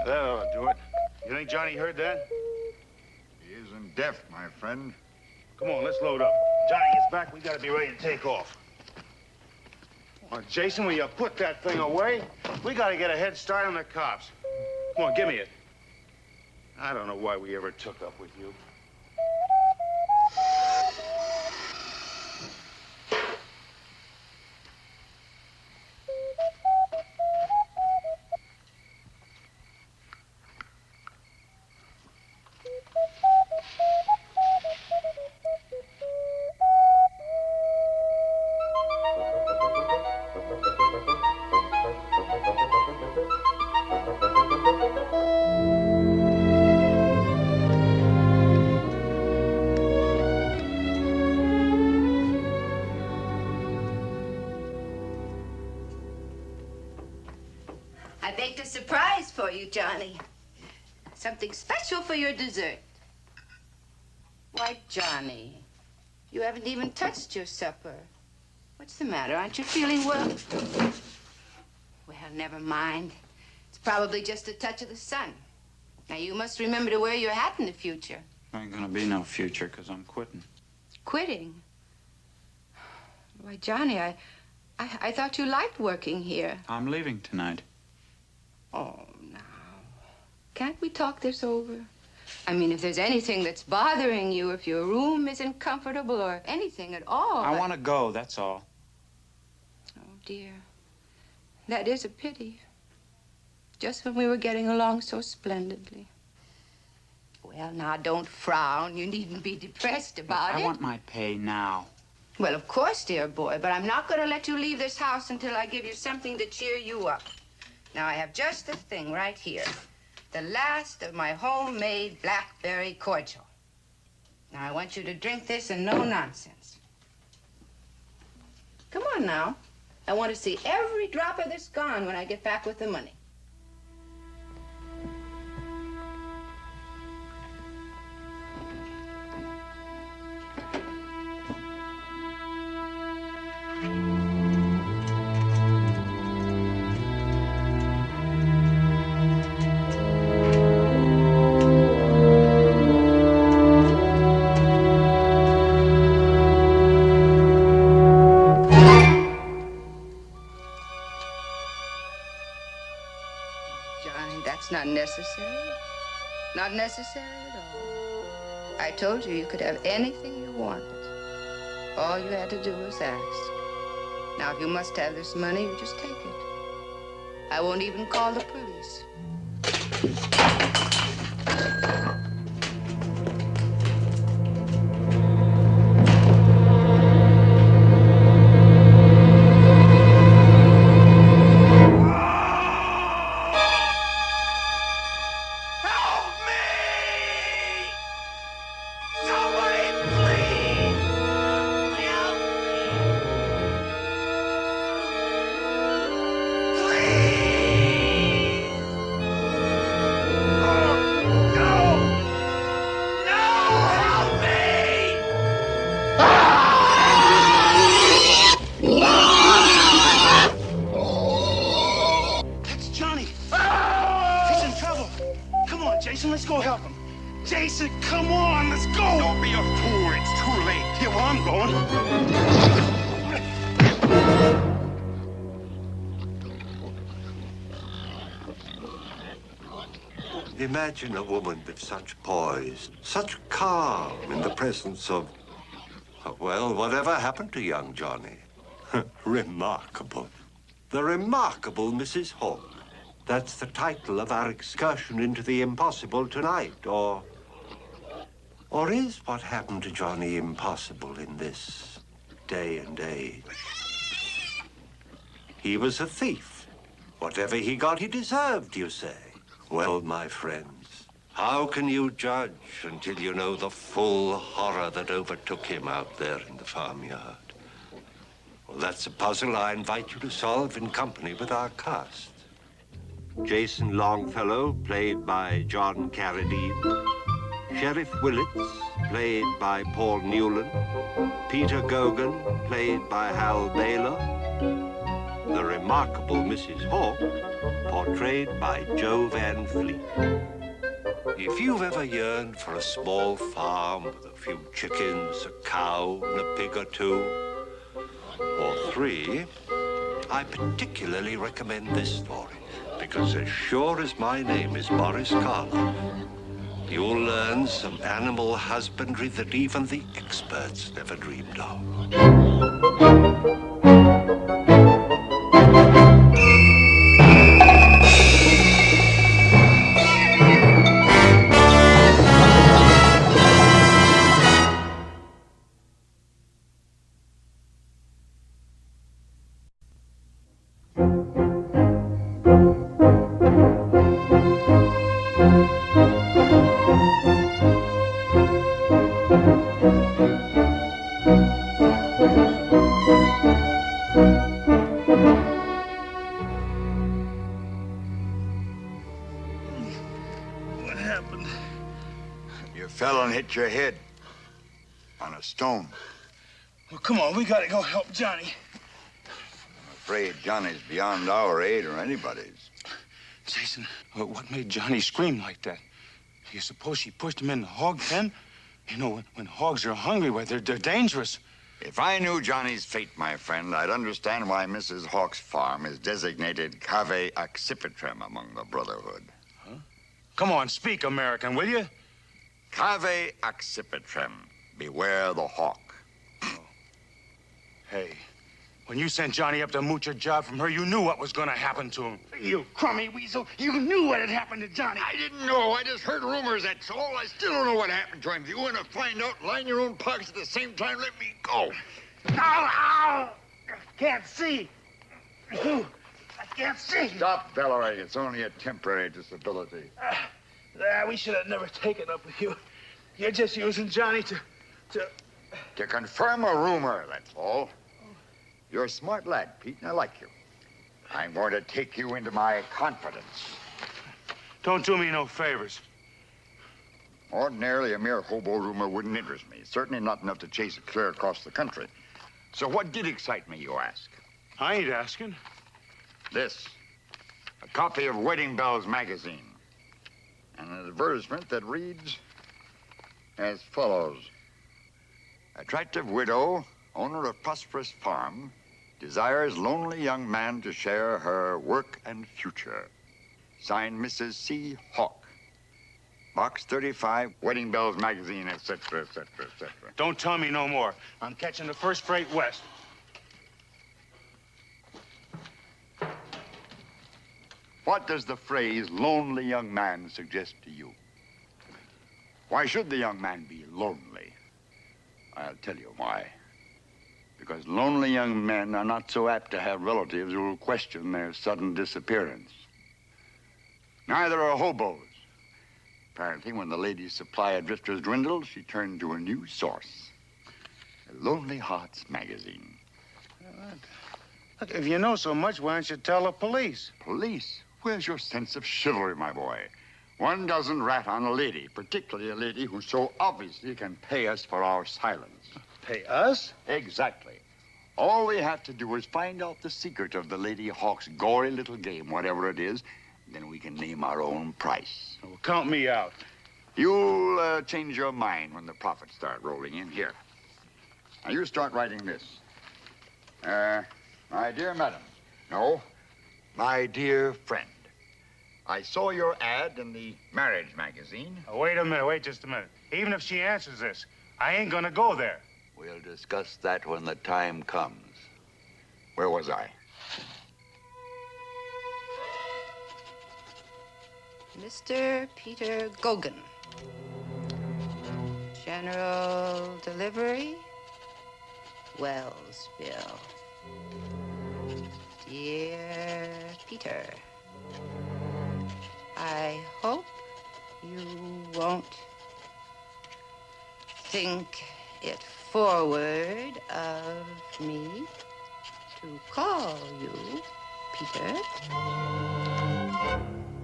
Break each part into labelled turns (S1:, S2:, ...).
S1: That'll do it. You think Johnny heard that?
S2: He isn't deaf, my friend.
S1: Come on, let's load up. Johnny gets back, we gotta be ready to take off. Come on, Jason, will you put that thing away? We gotta get a head start on the cops. Come on, give me it. I don't know why we ever took up with you.
S3: I baked a surprise for you, Johnny. Something special for your dessert. Why, Johnny, you haven't even touched your supper. What's the matter? Aren't you feeling well? Well, never mind. It's probably just a touch of the sun. Now, you must remember to wear your hat in the future.
S4: There ain't gonna be no future, 'cause I'm quitting.
S3: Quitting? Why, Johnny, I thought you liked working here.
S4: I'm leaving tonight.
S3: Oh, now. Can't we talk this over? I mean, if there's anything that's bothering you, if your room isn't comfortable or anything at all.
S4: I want to go, that's all.
S3: Oh, dear. That is a pity. Just when we were getting along so splendidly. Well, now, don't frown. You needn't be depressed about it.
S4: I want my pay now.
S3: Well, of course, dear boy, but I'm not going to let you leave this house until I give you something to cheer you up. Now, I have just the thing right here. The last of my homemade blackberry cordial. Now, I want you to drink this and no nonsense. Come on now. I want to see every drop of this gone when I get back with the money. Not necessary. Not necessary at all. I told you you could have anything you wanted. All you had to do was ask. Now, if you must have this money, you just take it. I won't even call the police.
S1: Jason, let's go help him. Jason, come on, let's go.
S2: Don't be a fool. It's too late.
S1: Yeah, well, I'm going.
S5: Imagine a woman with such poise, such calm in the presence of, well, whatever happened to young Johnny? Remarkable. The remarkable Mrs. Hawk. That's the title of our excursion into the impossible tonight, or is what happened to Johnny impossible in this day and age? He was a thief. Whatever he got, he deserved, you say. Well, my friends, how can you judge until you know the full horror that overtook him out there in the farmyard? Well, that's a puzzle I invite you to solve in company with our cast. Jason Longfellow, played by John Carradine. Sheriff Ulysses, played by Paul Newland. Peter Gogan, played by Hal Baylor. the remarkable Mrs. Hawk, portrayed by Jo Van Fleet. If you've ever yearned for a small farm with a few chickens, a cow, and a pig or two, or three, I particularly recommend this story, because as sure as my name is Boris Karloff, you'll learn some animal husbandry that even the experts never dreamed of.
S1: What happened?
S2: You fell and hit your head on a stone.
S1: Well, come on, we gotta go help Johnny.
S2: I'm afraid Johnny's beyond our aid or anybody's.
S1: Jason, what made Johnny scream like that? You suppose she pushed him in the hog pen? You know, when hogs are hungry, well, they're dangerous.
S2: If I knew Johnny's fate, my friend, I'd understand why Mrs. Hawk's farm is designated Cave Accipitrem among the Brotherhood.
S1: Huh? Come on, speak American, will you?
S2: Cave Accipitrem. Beware the hawk.
S1: Oh. Hey, when you sent Johnny up to mooch a job from her, you knew what was gonna happen to him. You crummy weasel, you knew what had happened to Johnny.
S2: I didn't know. I just heard rumors, that's all. I still don't know what happened to him. If you want to find out, line your own pockets at the same time, let me go.
S1: Ow, ow! I can't see. I can't see.
S2: Stop bellowing. It's only a temporary disability.
S1: We should have never taken up with you. You're just using Johnny to...
S2: To confirm a rumor, that's all. You're a smart lad, Pete, and I like you. I'm going to take you into my confidence.
S1: Don't do me no favors.
S2: Ordinarily, a mere hobo rumor wouldn't interest me. Certainly not enough to chase it clear across the country. So what did excite me, you ask?
S1: I ain't asking.
S2: This. A copy of Wedding Bells magazine. And an advertisement that reads as follows. Attractive widow, owner of prosperous farm, desires lonely young man to share her work and future. Signed, Mrs. C. Hawk. Box 35, Wedding Bells magazine, etc., etc., etc.
S1: Don't tell me no more. I'm catching the first freight west.
S2: What does the phrase lonely young man suggest to you? Why should the young man be lonely? I'll tell you why. Because lonely young men are not so apt to have relatives who will question their sudden disappearance. Neither are hobos. Apparently, when the lady's supply of drifters dwindled, she turned to a new source. The Lonely Hearts magazine.
S1: Look, if you know so much, why don't you tell the police?
S2: Police? Where's your sense of chivalry, my boy? One doesn't rat on a lady, particularly a lady who so obviously can pay us for our silence.
S1: Pay us?
S2: Exactly. All we have to do is find out the secret of the Lady Hawk's gory little game, whatever it is, then we can name our own price.
S1: Well, count me out.
S2: You'll change your mind when the profits start rolling in. Here. Now, you start writing this. My dear madam. No, my dear friend. I saw your ad in the marriage magazine.
S1: Oh, wait a minute, wait just a minute. Even if she answers this, I ain't gonna go there.
S2: We'll discuss that when the time comes. Where was I?
S3: Mr. Peter Gogan. General delivery, Wellsville. Dear Peter, I hope you won't think it forward of me to call you Peter,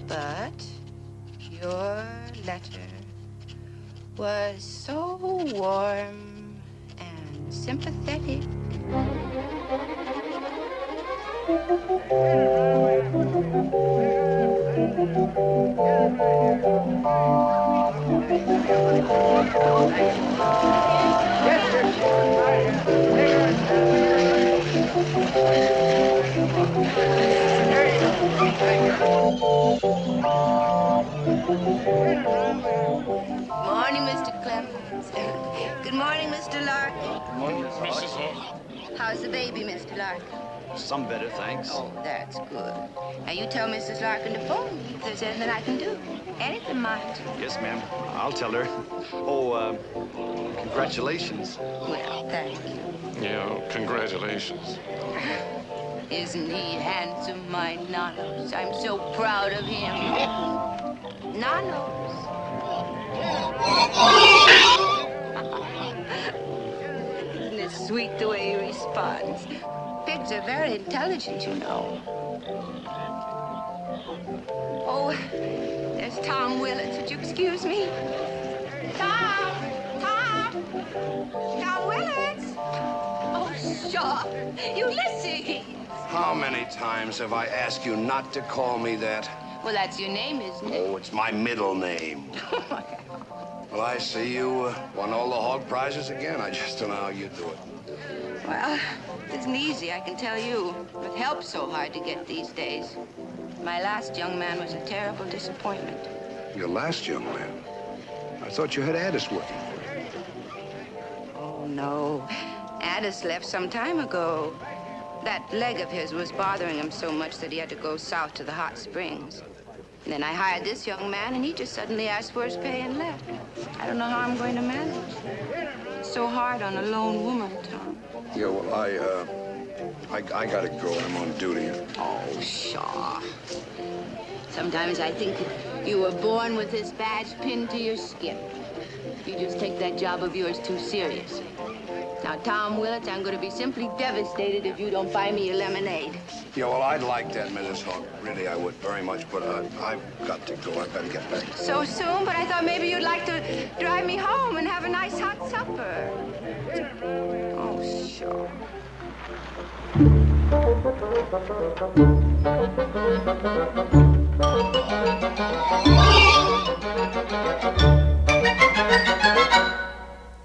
S3: but your letter was so warm and sympathetic Morning, Mr. Clemens. Good morning, Mr. Larkin.
S6: Good morning, Mrs. Hawk.
S3: How's the baby, Mr. Larkin?
S6: Some better, thanks.
S3: Oh, that's good. Now, you tell Mrs. Larkin to phone me if there's anything I can do. Anything, mind.
S6: Yes, ma'am. I'll tell her. Oh, congratulations.
S3: Well, thank you.
S7: Yeah, congratulations.
S3: Isn't he handsome, my Nanos? I'm so proud of him. Nanos. Isn't it sweet the way he responds? Pigs are very intelligent, you know. Oh, there's Tom Willits. Would you excuse me? Tom! Tom Willits! Oh, sure. Ulysses!
S8: How many times have I asked you not to call me that?
S3: Well, that's your name, isn't it?
S8: Oh, it's my middle name. Well, I see you won all the hog prizes again. I just don't know how you do it.
S3: Well, it isn't easy, I can tell you. With help so hard to get these days. My last young man was a terrible disappointment.
S8: Your last young man? I thought you had Addis working for you.
S3: Oh, no. Addis left some time ago. That leg of his was bothering him so much that he had to go south to the hot springs. And then I hired this young man, and he just suddenly asked for his pay and left. I don't know how I'm going to manage. It's so hard on a lone woman, Tom.
S8: Yeah, well, I gotta go. I'm on duty.
S3: Oh, pshaw. Sometimes I think you were born with this badge pinned to your skin. You just take that job of yours too seriously. Now, Tom Willits, I'm going to be simply devastated if you don't buy me a lemonade.
S8: Yeah, well, I'd like that, Mrs. Hawk. Really, I would very much, but I've got to go. I've got to get back.
S3: So soon? But I thought maybe you'd like to drive me home and have a nice hot supper. Oh, sure.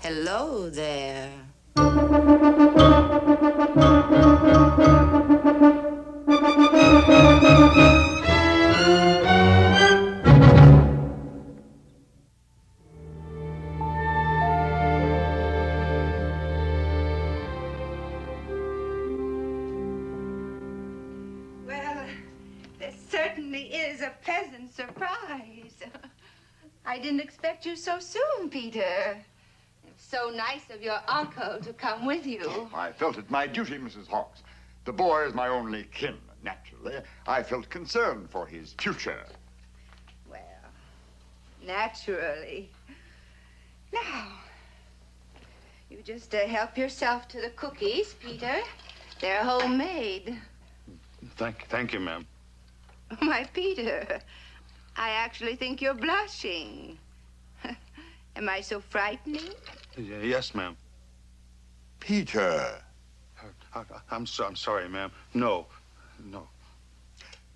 S3: Hello there. Well, this certainly is a pleasant surprise. I didn't expect you so soon, Peter. It's so nice of your uncle to come with you.
S2: I felt it my duty, Mrs. Hawks. The boy is my only kin. Naturally, I felt concern for his future.
S3: Well, naturally. Now, you just help yourself to the cookies, Peter. They're homemade.
S1: Thank you, ma'am.
S3: My Peter, I actually think you're blushing. Am I so frightening?
S1: Yes, ma'am.
S2: Peter.
S1: I'm sorry, ma'am. No.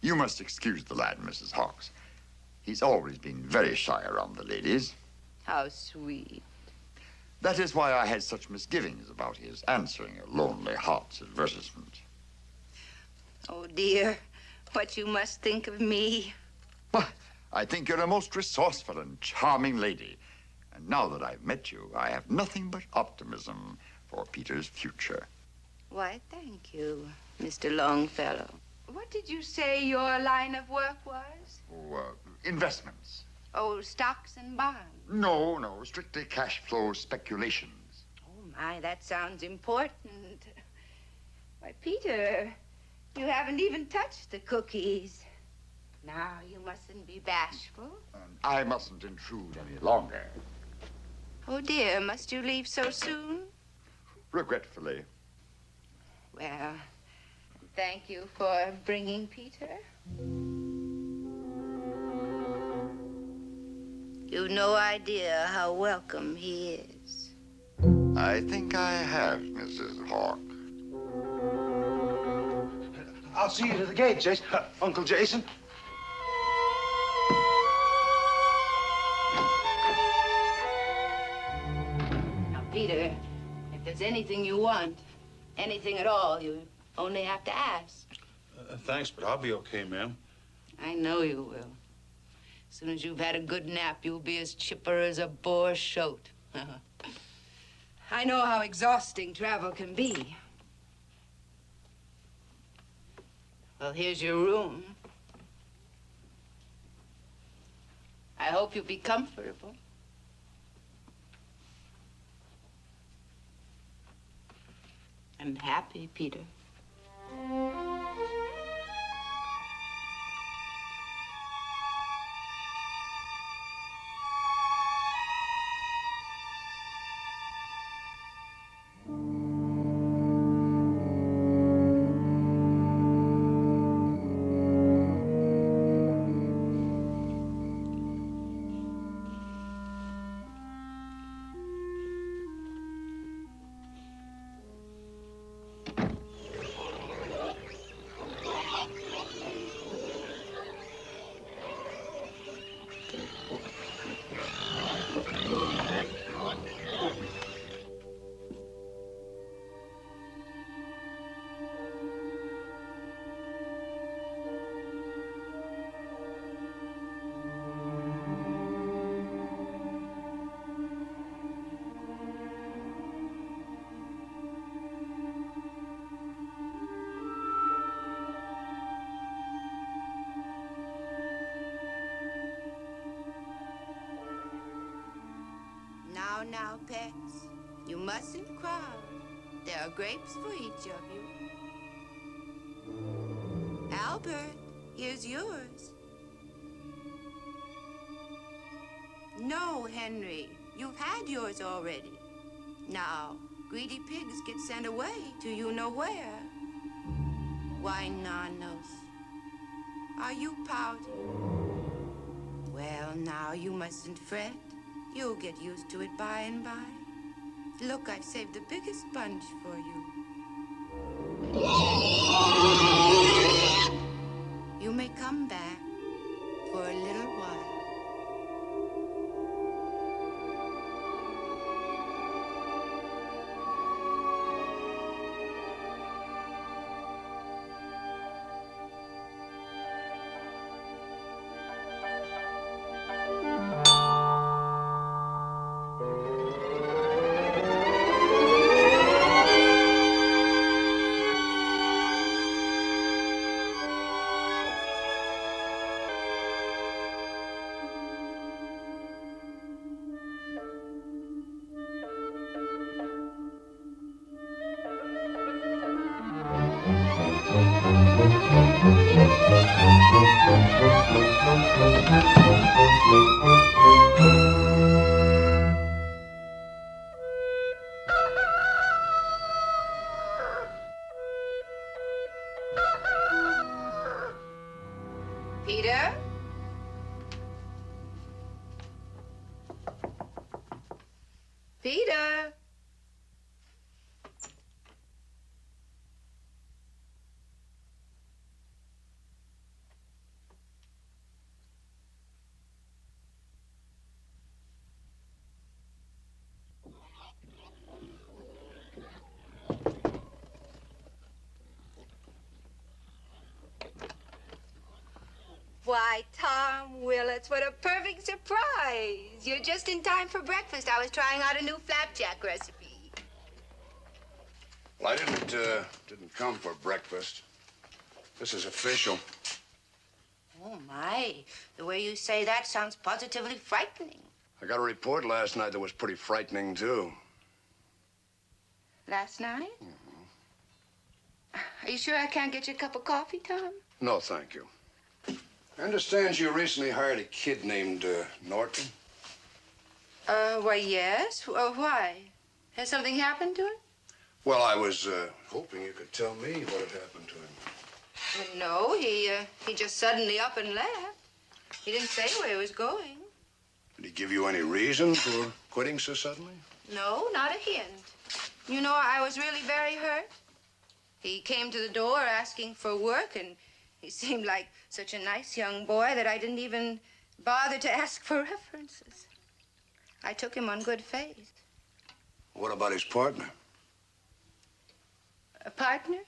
S2: You must excuse the lad, Mrs. Hawks. He's always been very shy around the ladies.
S3: How sweet.
S2: That is why I had such misgivings about his answering a Lonely Hearts advertisement.
S3: Oh, dear, what you must think of me.
S2: Well, I think you're a most resourceful and charming lady. And now that I've met you, I have nothing but optimism for Peter's future.
S3: Why, thank you, Mr. Longfellow. What did you say your line of work was?
S2: Oh, investments.
S3: Oh, stocks and bonds.
S2: No, strictly cash flow speculations.
S3: Oh, my, that sounds important. Why, Peter, you haven't even touched the cookies. Now, you mustn't be bashful.
S2: And I mustn't intrude any longer.
S3: Oh, dear, must you leave so soon?
S2: Regretfully.
S3: Well, thank you for bringing Peter. You've no idea how welcome he is.
S2: I think I have, Mrs. Hawk.
S1: I'll see you to the gate, Jason. Uncle Jason.
S3: Now, Peter, if there's anything you want, anything at all, you only have to ask.
S1: Thanks, but I'll be okay, ma'am.
S3: I know you will. As soon as you've had a good nap, you'll be as chipper as a boar shoat. I know how exhausting travel can be. Well, here's your room. I hope you'll be comfortable. And happy, Peter. Now, pets, you mustn't cry. There are grapes for each of you. Albert, here's yours. No, Henry, you've had yours already. Now, greedy pigs get sent away to you know where. Why, Nanos, are you pouting? Well, now, you mustn't fret. You'll get used to it by and by. Look, I've saved the biggest sponge for you. You may come back for a little while. Peter? Peter? Why, Tom Willets, what a perfect surprise. You're just in time for breakfast. I was trying out a new flapjack recipe.
S8: Well, I didn't come for breakfast. This is official.
S3: Oh, my. The way you say that sounds positively frightening.
S8: I got a report last night that was pretty frightening, too.
S3: Last night? Are you sure I can't get you a cup of coffee, Tom?
S8: No, thank you. I understand you recently hired a kid named Norton.
S3: Why, yes. Why? Has something happened to him?
S8: Well, I was hoping you could tell me what had happened to him.
S3: Well, no, he just suddenly up and left. He didn't say where he was going.
S8: Did he give you any reason for quitting so suddenly?
S3: No, not a hint. You know, I was really very hurt. He came to the door asking for work, and he seemed like such a nice young boy that I didn't even bother to ask for references. I took him on good faith.
S8: What about his partner?
S3: A partner?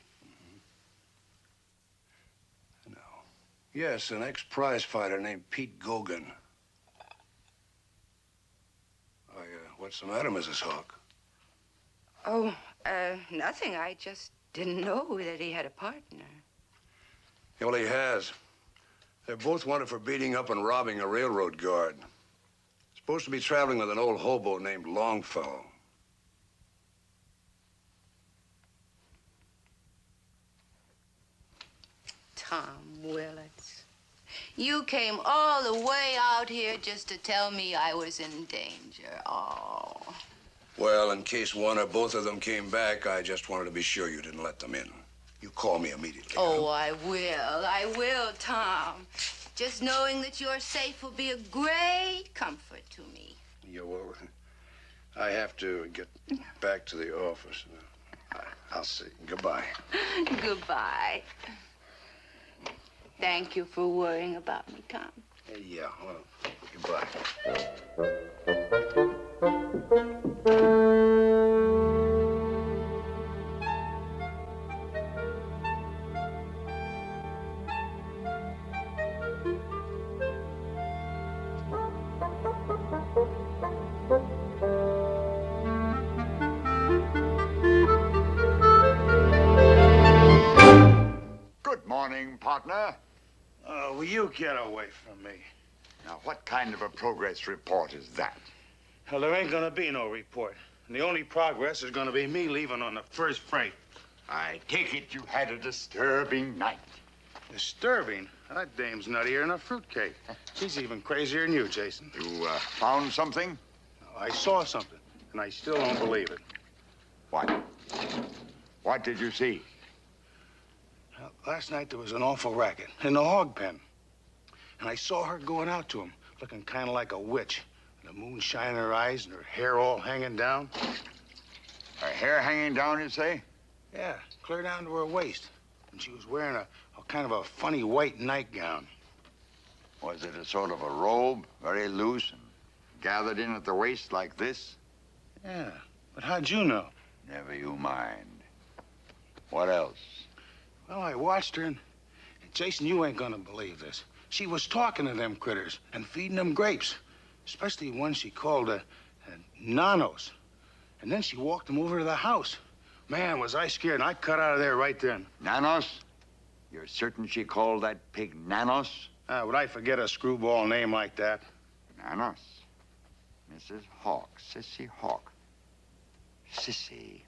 S8: No. Yes, an ex-prize fighter named Pete Gogan. What's the matter, Mrs. Hawk?
S3: Oh, nothing. I just didn't know that he had a partner.
S8: Well, he has. They're both wanted for beating up and robbing a railroad guard. Supposed to be traveling with an old hobo named Longfellow.
S3: Tom Willits. You came all the way out here just to tell me I was in danger. Oh.
S8: Well, in case one or both of them came back, I just wanted to be sure you didn't let them in. You call me immediately.
S3: Oh,
S8: huh?
S3: I will, Tom. Just knowing that you're safe will be a great comfort to me.
S8: Yeah, well, I have to get back to the office. I'll see. Goodbye.
S3: Goodbye. Thank you for worrying about me, Tom.
S8: Yeah, well, goodbye.
S2: Good morning, partner.
S1: Will you get away from me?
S2: Now, what kind of a progress report is that?
S1: Hell, there ain't gonna be no report. And the only progress is gonna be me leaving on the first freight.
S2: I take it you had a disturbing night.
S1: Disturbing? That dame's nuttier than a fruitcake. She's even crazier than you, Jason.
S2: You found something?
S1: I saw something, and I still don't believe it.
S2: What? What did you see?
S1: Well, last night there was an awful racket in the hog pen. And I saw her going out to him, looking kind of like a witch. The moon shining in her eyes and her hair all hanging down.
S2: Her hair hanging down, you say?
S1: Yeah, clear down to her waist. And she was wearing a kind of a funny white nightgown.
S2: Was it a sort of a robe, very loose and gathered in at the waist like this?
S1: Yeah, but how'd you know?
S2: Never you mind. What else?
S1: Well, I watched her, and Jason, you ain't gonna believe this. She was talking to them critters and feeding them grapes, especially one she called nanos. And then she walked them over to the house. Man, was I scared, and I cut out of there right then.
S2: Nanos? You're certain she called that pig Nanos?
S1: Would I forget a screwball name like that?
S2: Nanos. Mrs. Hawk, Cissy Hawk. Cissy.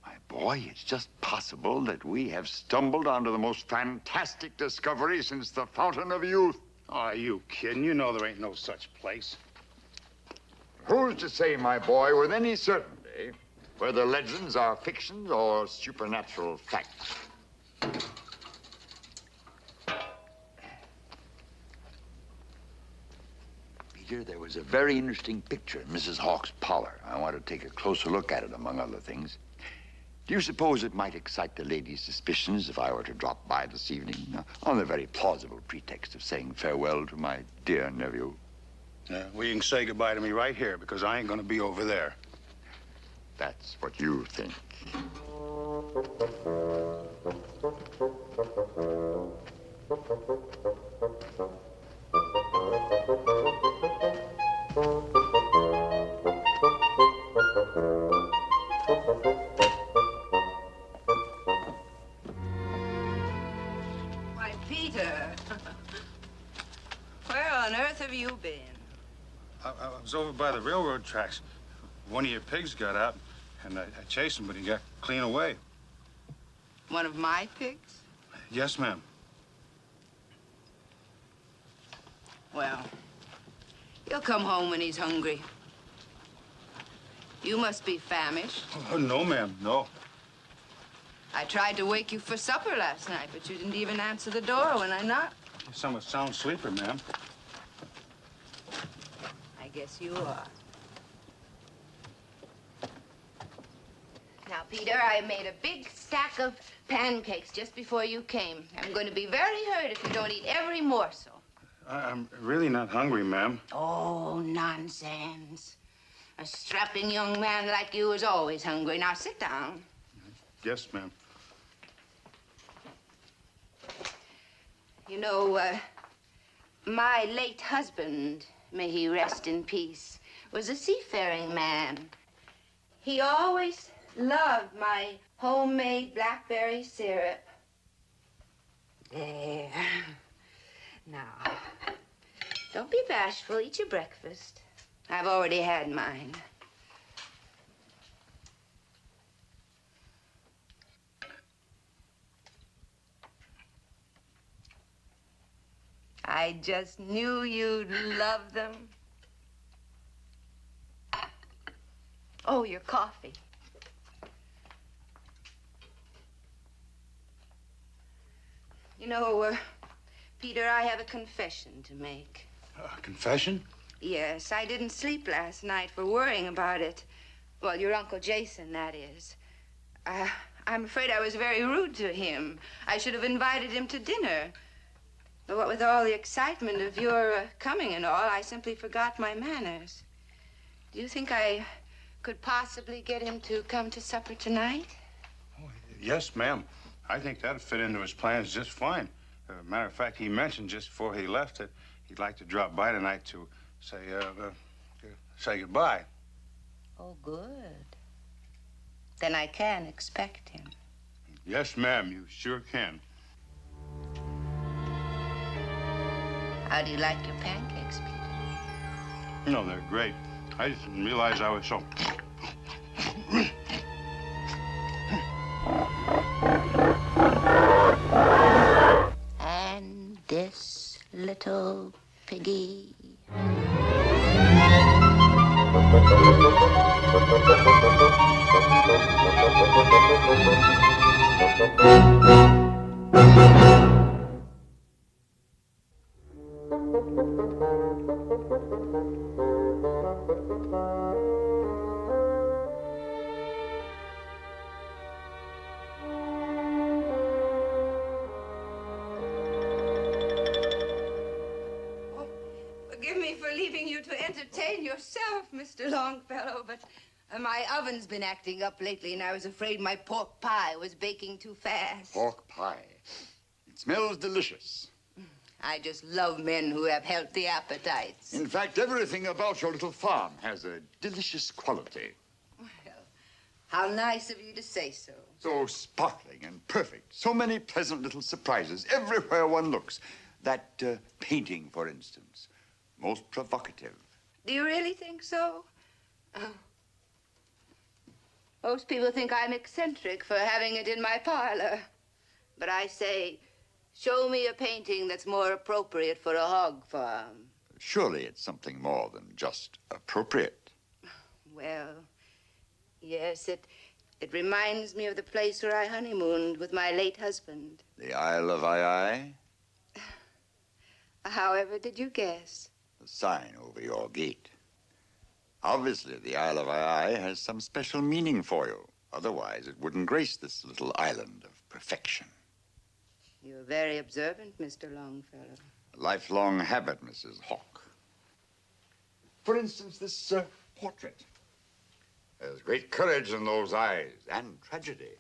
S2: My boy, it's just possible that we have stumbled onto the most fantastic discovery since the Fountain of Youth.
S1: Oh, are you kidding? You know there ain't no such place.
S2: Who's to say, my boy, with any certainty, whether legends are fictions or supernatural facts? Peter, there was a very interesting picture in Mrs. Hawk's parlor. I want to take a closer look at it, among other things. Do you suppose it might excite the lady's suspicions if I were to drop by this evening, on the very plausible pretext of saying farewell to my dear nephew?
S1: Well, you can say goodbye to me right here, because I ain't gonna be over there.
S2: That's what you think.
S3: Why, Peter. Where on earth have you been?
S1: I was over by the railroad tracks. One of your pigs got out, and I chased him, but he got clean away.
S3: One of my pigs?
S1: Yes, ma'am.
S3: Well, he'll come home when he's hungry. You must be famished.
S1: Oh, no, ma'am, no.
S3: I tried to wake you for supper last night, but you didn't even answer the door when I knocked.
S1: Yes, I'm a sound sleeper, ma'am.
S3: I guess you are. Now, Peter, I made a big stack of pancakes just before you came. I'm going to be very hurt if you don't eat every morsel.
S1: I'm really not hungry, ma'am.
S3: Oh, nonsense. A strapping young man like you is always hungry. Now, sit down.
S1: Yes, ma'am.
S3: You know, my late husband, may he rest in peace, was a seafaring man. He always loved my homemade blackberry syrup. There. Now, don't be bashful. Eat your breakfast. I've already had mine. I just knew you'd love them. Oh, your coffee. You know, Peter, I have a confession to make.
S1: Confession?
S3: Yes, I didn't sleep last night for worrying about it. Well, your Uncle Jason, that is. I'm afraid I was very rude to him. I should have invited him to dinner. But what with all the excitement of your coming and all, I simply forgot my manners. Do you think I could possibly get him to come to supper tonight?
S1: Oh, yes, ma'am. I think that'd fit into his plans just fine. Matter of fact, he mentioned just before he left that he'd like to drop by tonight to say goodbye.
S3: Oh, good. Then I can expect him.
S1: Yes, ma'am, you sure can.
S3: How do you like your pancakes, Peter?
S1: You know, they're great. I just didn't realize I was so...
S3: And this little piggy. Forgive me for leaving you to entertain yourself, Mr. Longfellow, but my oven's been acting up lately, and I was afraid my pork pie was baking too fast.
S2: Pork pie. It smells delicious.
S3: I just love men who have healthy appetites.
S2: In fact, everything about your little farm has a delicious quality.
S3: Well, how nice of you to say so.
S2: So sparkling and perfect. So many pleasant little surprises everywhere one looks. That painting, for instance, most provocative.
S3: Do you really think so? Most people think I'm eccentric for having it in my parlor. But I say, show me a painting that's more appropriate for a hog farm.
S2: Surely it's something more than just appropriate.
S3: Well, yes, it reminds me of the place where I honeymooned with my late husband.
S2: The Isle of Aiaie?
S3: However did you guess?
S2: The sign over your gate. Obviously, the Isle of Aiaie has some special meaning for you. Otherwise, it wouldn't grace this little island of perfection.
S3: You're very observant, Mr. Longfellow.
S2: A lifelong habit, Mrs. Hawk. For instance, this portrait. There's great courage in those eyes, and tragedy.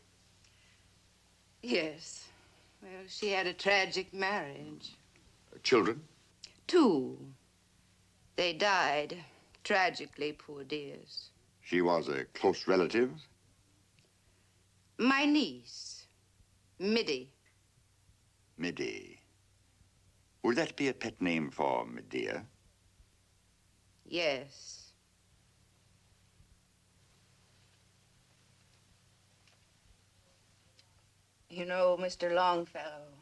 S3: Yes. Well, she had a tragic marriage.
S2: Children?
S3: 2. They died tragically, poor dears.
S2: She was a close relative?
S3: My niece, Middy.
S2: Middy. Would that be a pet name for Medea?
S3: Yes. You know, Mr. Longfellow,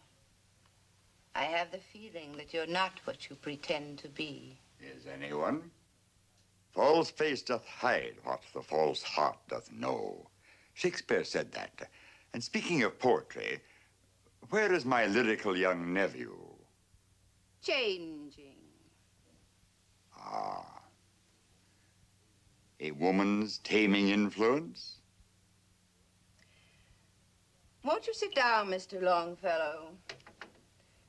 S3: I have the feeling that you're not what you pretend to be.
S2: Is anyone? False face doth hide what the false heart doth know. Shakespeare said that. And speaking of poetry, where is my lyrical young nephew?
S3: Changing.
S2: Ah. A woman's taming influence?
S3: Won't you sit down, Mr. Longfellow?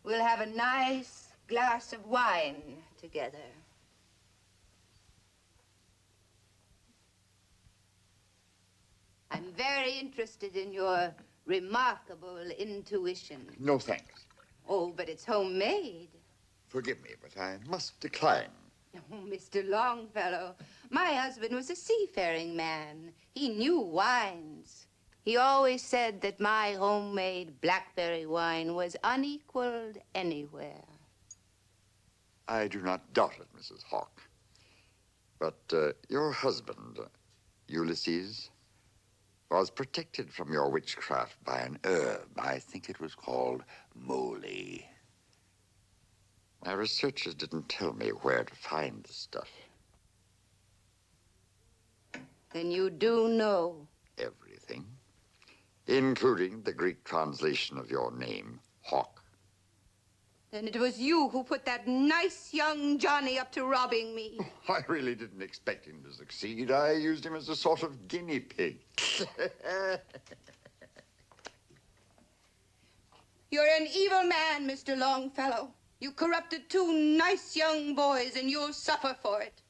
S3: We'll have a nice glass of wine together. I'm very interested in your remarkable intuition.
S2: No thanks.
S3: Oh, but it's homemade.
S2: Forgive me, but I must decline.
S3: Oh, Mr. Longfellow, my husband was a seafaring man. He knew wines. He always said that my homemade blackberry wine was unequaled anywhere.
S2: I do not doubt it, Mrs. Hawk. But your husband, Ulysses, was protected from your witchcraft by an herb. I think it was called moly. My researchers didn't tell me where to find the stuff.
S3: Then you do know.
S2: Everything, including the Greek translation of your name, Hawk.
S3: Then it was you who put that nice young Johnny up to robbing me.
S2: Oh, I really didn't expect him to succeed. I used him as a sort of guinea pig.
S3: You're an evil man, Mr. Longfellow. You corrupted two nice young boys, and you'll suffer for it.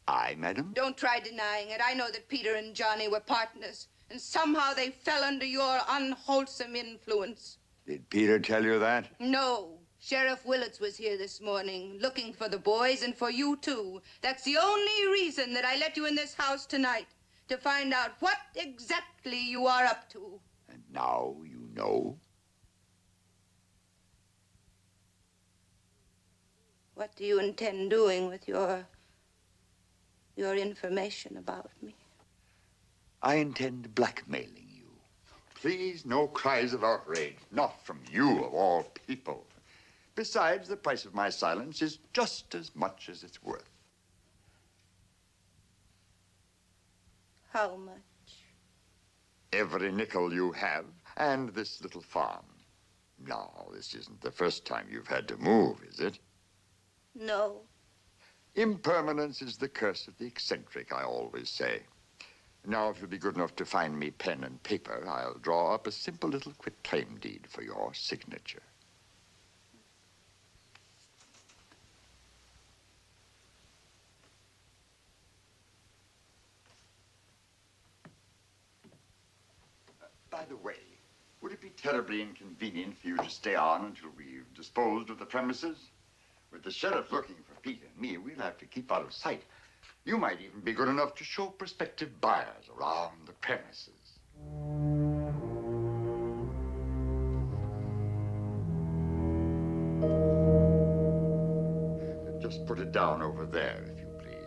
S2: I, madam?
S3: Don't try denying it. I know that Peter and Johnny were partners, and somehow they fell under your unwholesome influence.
S2: Did Peter tell you that?
S3: No. Sheriff Ulysses was here this morning, looking for the boys and for you, too. That's the only reason that I let you in this house tonight, to find out what exactly you are up to.
S2: And now you know?
S3: What do you intend doing with your information about me?
S2: I intend blackmailing you. Please, no cries of outrage. Not from you, of all people. Besides, the price of my silence is just as much as it's worth.
S3: How much?
S2: Every nickel you have, and this little farm. Now, this isn't the first time you've had to move, is it?
S3: No.
S2: Impermanence is the curse of the eccentric, I always say. Now, if you'll be good enough to find me pen and paper, I'll draw up a simple little quitclaim deed for your signature. By the way, would it be terribly inconvenient for you to stay on until we've disposed of the premises? With the sheriff looking for Pete and me, we'll have to keep out of sight. You might even be good enough to show prospective buyers around the premises. Just put it down over there, if you please.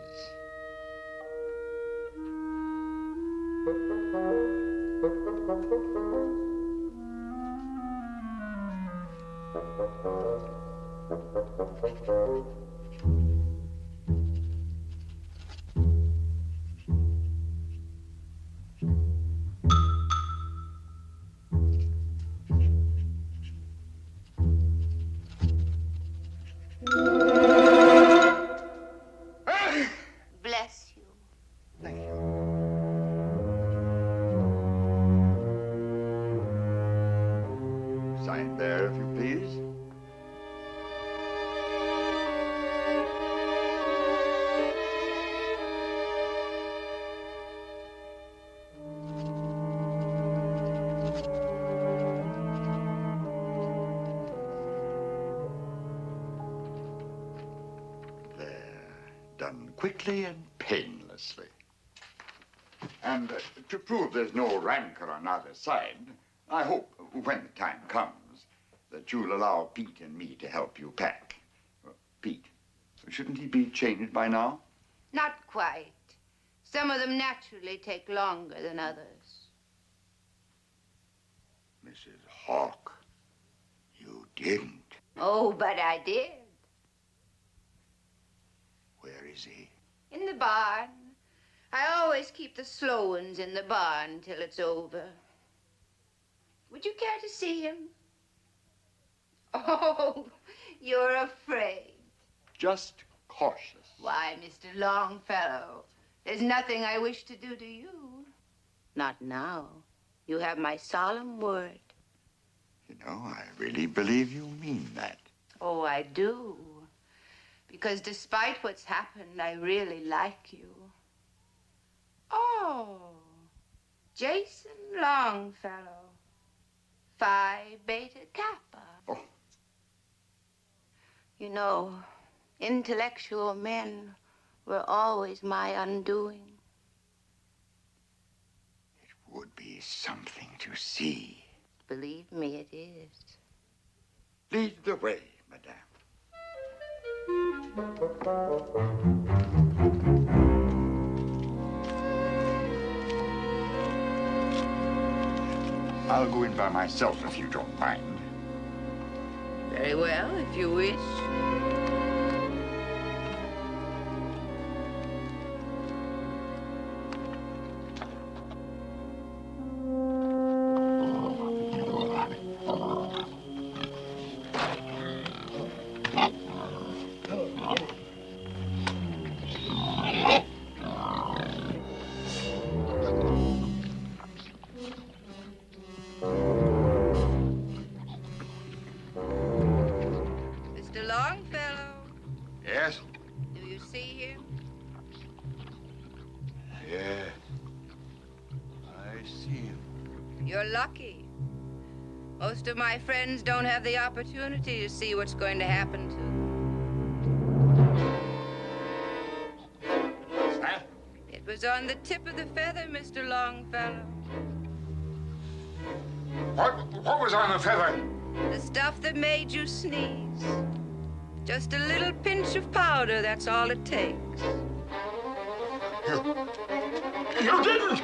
S3: Bless you.
S2: Thank you. Sign there, if you please. Done quickly and painlessly. And to prove there's no rancor on either side, I hope, when the time comes, that you'll allow Pete and me to help you pack. Pete, shouldn't he be changed by now?
S3: Not quite. Some of them naturally take longer than others.
S2: Mrs. Hawk, you didn't.
S3: Oh, but I did.
S2: Where is he?
S3: In the barn. I always keep the slow ones in the barn till it's over. Would you care to see him? Oh, you're afraid.
S2: Just cautious.
S3: Why, Mr. Longfellow, there's nothing I wish to do to you. Not now. You have my solemn word.
S2: You know, I really believe you mean that.
S3: Oh, I do. Because despite what's happened, I really like you. Oh, Jason Longfellow, Phi Beta Kappa.
S2: Oh.
S3: You know, intellectual men were always my undoing.
S2: It would be something to see.
S3: Believe me, it is.
S2: Lead the way, madame. I'll go in by myself if you don't mind.
S3: Very well, if you wish. Mr. Longfellow,
S2: Yes?
S3: do you see him?
S2: Yeah. I see him.
S3: You're lucky. Most of my friends don't have the opportunity to see what's going to happen to them.
S2: What's that?
S3: It was on the tip of the feather, Mr. Longfellow.
S2: What was on the feather?
S3: The stuff that made you sneeze. Just a little pinch of powder, that's all it takes.
S2: You didn't!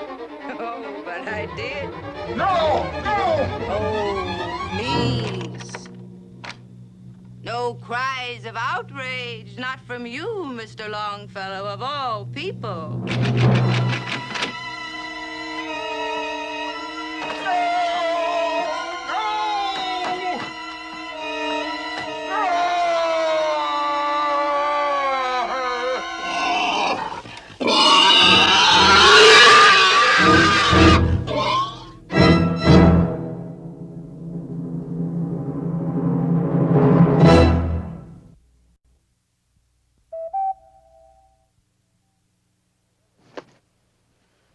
S3: Oh, but I did.
S2: No! No!
S3: Oh, please. No cries of outrage, not from you, Mr. Longfellow, of all people.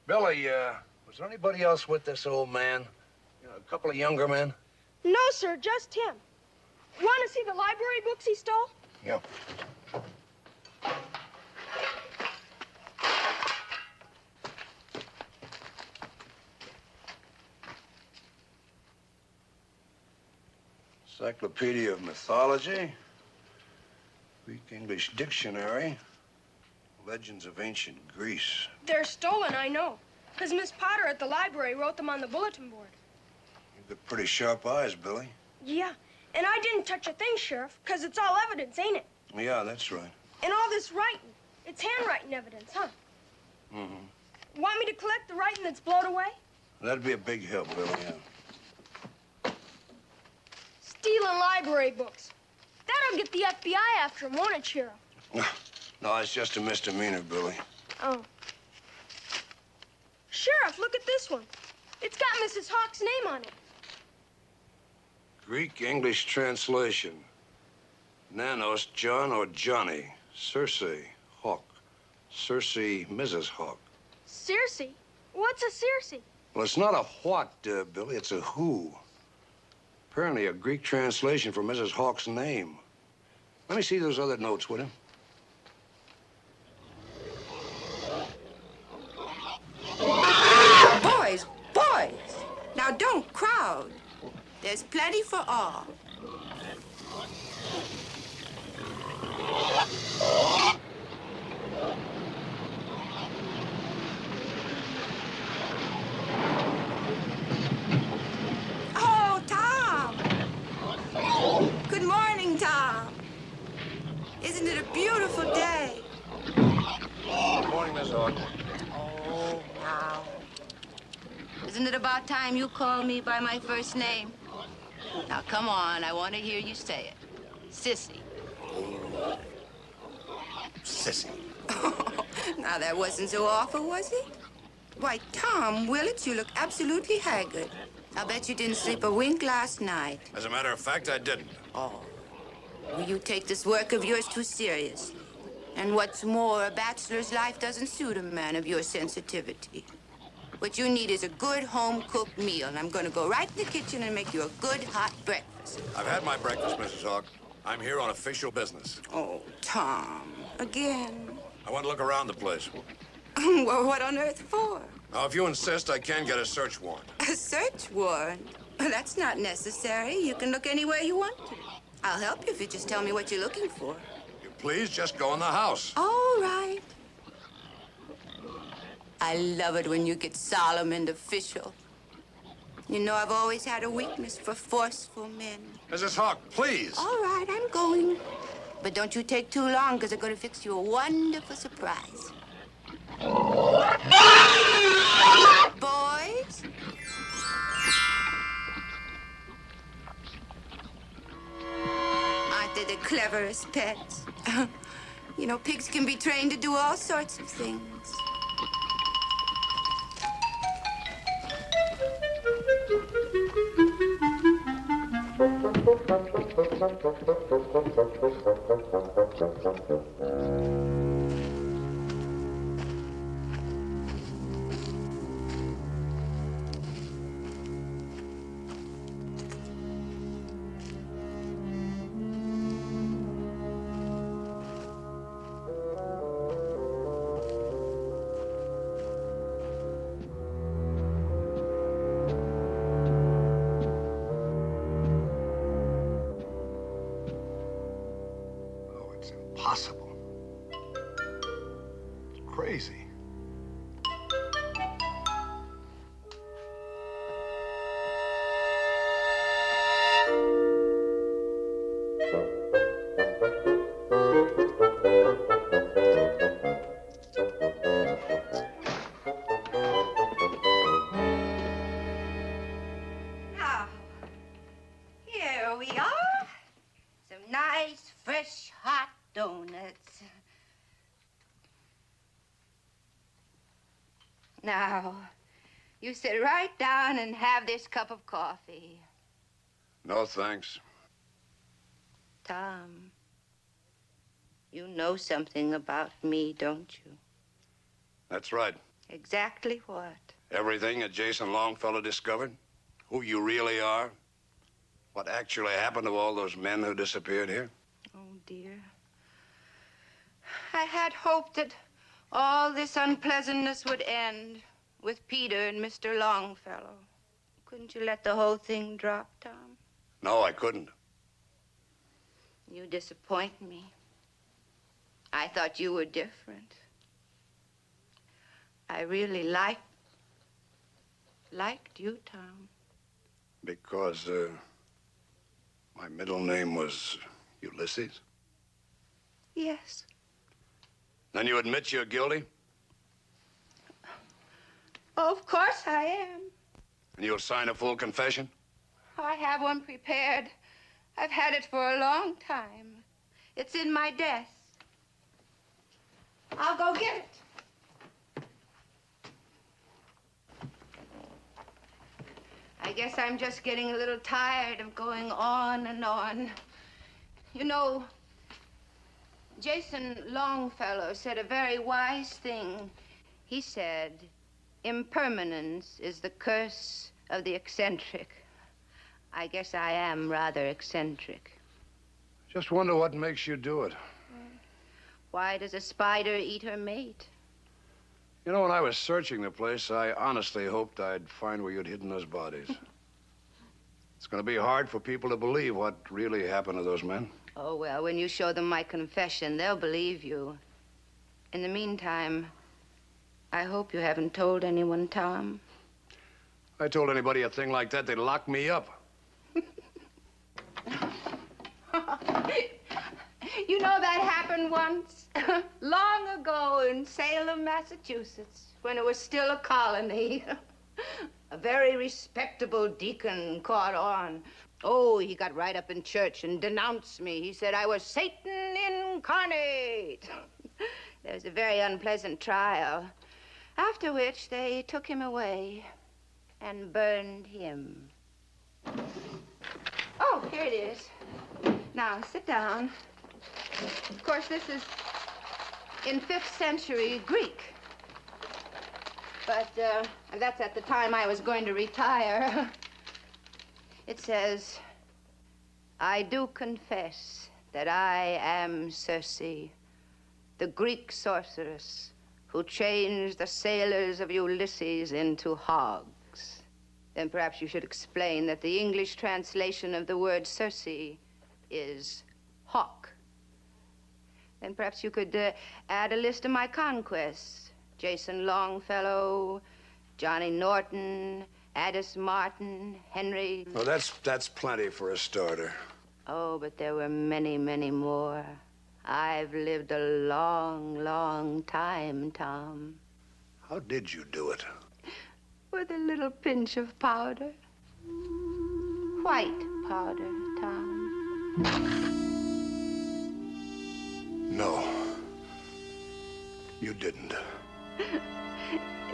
S8: Billy, was there anybody else with this old man? You know, a couple of younger men?
S9: No, sir, just him. Want to see the library books he stole?
S8: Yeah. Encyclopedia of Mythology, Greek English Dictionary, Legends of Ancient Greece.
S9: They're stolen, I know. Because Miss Potter at the library wrote them on the bulletin board.
S8: You've got pretty sharp eyes, Billy.
S9: Yeah, and I didn't touch a thing, Sheriff, because it's all evidence, ain't it?
S8: Yeah, that's right.
S9: And all this writing, it's handwriting evidence, huh?
S8: Mm-hmm.
S9: Want me to collect the writing that's blowed away?
S8: That'd be a big help, Billy, yeah.
S9: Stealing library books. That'll get the FBI after him, won't it, Sheriff?
S8: No, it's just a misdemeanor, Billy.
S9: Oh. Sheriff, look at this one. It's got Mrs. Hawk's name on it.
S8: Greek English translation. Nanos, John or Johnny. Circe, Hawk. Circe, Mrs. Hawk.
S9: Circe? What's a Circe?
S8: Well, it's not a what, Billy, it's a who. Apparently a Greek translation for Mrs. Hawk's name. Let me see those other notes, will you?
S3: Boys, boys, now don't crowd. There's plenty for all. Oh, Tom. Good morning, Tom. Isn't it a beautiful day?
S8: Good morning, Miss Hawk.
S3: Oh, now. Isn't it about time you called me by my first name? Now, come on. I want to hear you say it. Cissy.
S8: Sissy.
S3: Now, that wasn't so awful, was it? Why, Tom Willits, you look absolutely haggard. I'll bet you didn't sleep a wink last night.
S8: As a matter of fact, I didn't.
S3: Oh. Well, you take this work of yours too seriously. And what's more, a bachelor's life doesn't suit a man of your sensitivity. What you need is a good home-cooked meal, and I'm going to go right in the kitchen and make you a good hot breakfast.
S8: I've had my breakfast, Mrs. Hawk. I'm here on official business.
S3: Oh, Tom, again.
S8: I want to look around the place.
S3: Well, what on earth for?
S8: Now, if you insist, I can get a search warrant.
S3: A search warrant? Well, that's not necessary. You can look anywhere you want to. I'll help you if you just tell me what you're looking for.
S8: You please just go in the house.
S3: All right. I love it when you get solemn and official. You know, I've always had a weakness for forceful men.
S8: Mrs. Hawk, please.
S3: All right, I'm going. But don't you take too long, because I'm going to fix you a wonderful surprise. Boys? Aren't they the cleverest pets? You know, pigs can be trained to do all sorts of things.
S8: Impossible. It's crazy.
S3: Now, here we are. Some nice, fresh, hot donuts. Now, you sit right down and have this cup of coffee.
S8: No, thanks.
S3: Tom, you know something about me, don't you?
S8: That's right.
S3: Exactly what?
S8: Everything that Jason Longfellow discovered, who you really are, what actually happened to all those men who disappeared here.
S3: Oh, dear. I had hoped that all this unpleasantness would end with Peter and Mr. Longfellow. Couldn't you let the whole thing drop, Tom?
S8: No, I couldn't.
S3: You disappoint me. I thought you were different. I really liked you, Tom.
S8: Because, my middle name was Ulysses?
S3: Yes.
S8: Then you admit you're guilty?
S3: Oh, of course I am.
S8: And you'll sign a full confession?
S3: I have one prepared. I've had it for a long time. It's in my desk. I'll go get it. I guess I'm just getting a little tired of going on and on. You know, Jason Longfellow said a very wise thing. He said, impermanence is the curse of the eccentric. I guess I am rather eccentric.
S8: Just wonder what makes you do it.
S3: Why does a spider eat her mate?
S8: You know, when I was searching the place, I honestly hoped I'd find where you'd hidden those bodies. It's going to be hard for people to believe what really happened to those men.
S3: Oh, well, when you show them my confession, they'll believe you. In the meantime, I hope you haven't told anyone, Tom.
S8: If I told anybody a thing like that, they'd lock me up.
S3: You know, that happened once, long ago in Salem, Massachusetts, when it was still a colony. A very respectable deacon caught on. Oh, he got right up in church and denounced me. He said I was Satan incarnate. There was a very unpleasant trial, after which they took him away. and burned him. Oh, here it is. Now, sit down. Of course, this is in 5th century Greek. But that's at the time I was going to retire. It says, I do confess that I am Circe, the Greek sorceress who changed the sailors of Ulysses into hogs. Then perhaps you should explain that the English translation of the word Circe is hawk. Then perhaps you could add a list of my conquests. Jason Longfellow, Johnny Norton, Addis Martin, Henry...
S8: Well, that's plenty for a starter.
S3: Oh, but there were many, many more. I've lived a long, long time, Tom.
S8: How did you do it?
S3: With a little pinch of powder. White powder, Tom.
S8: No. You didn't.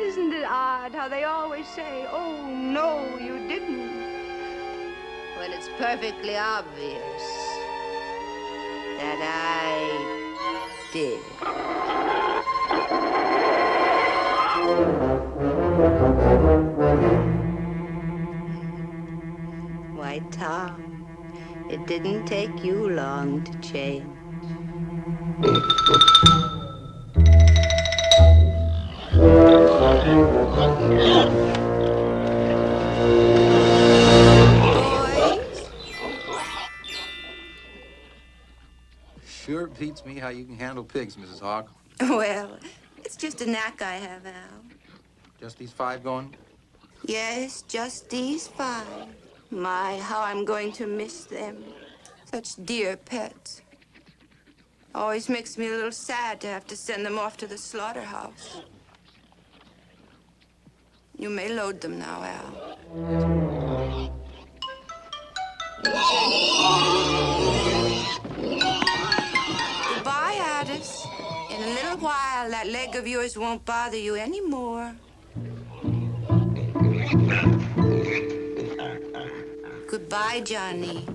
S3: Isn't it odd how they always say, oh, no, you didn't? When it's perfectly obvious that I did. Why, Tom, it didn't take you long to change.
S10: Sure beats me how you can handle pigs, Mrs. Hawk.
S3: Well, it's just a knack I have, Al.
S10: Just these 5 going?
S3: Yes, just these 5. My, how I'm going to miss them. Such dear pets. Always makes me a little sad to have to send them off to the slaughterhouse. You may load them now, Al. Goodbye, Addis. In a little while, that leg of yours won't bother you anymore. Goodbye, Johnny.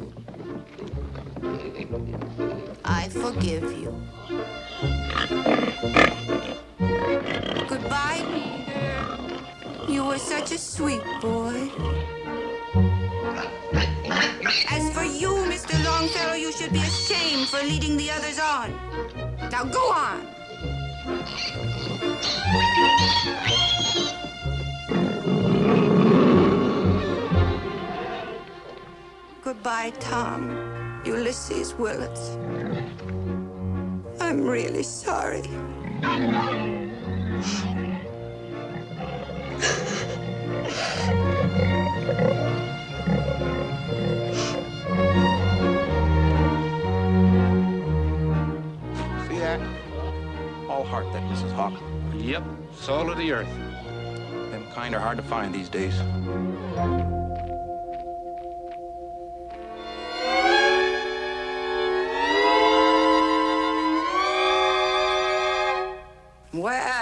S3: I forgive you. Goodbye, Peter. You were such a sweet boy. As for you, Mr. Longfellow, you should be ashamed for leading the others on. Now go on. Goodbye, Tom. Ulysses Willis. I'm really sorry.
S10: See that? All heart, that Mrs. Hawk.
S7: Yep, soul of the earth.
S10: Them kind are hard to find these days.
S3: Well,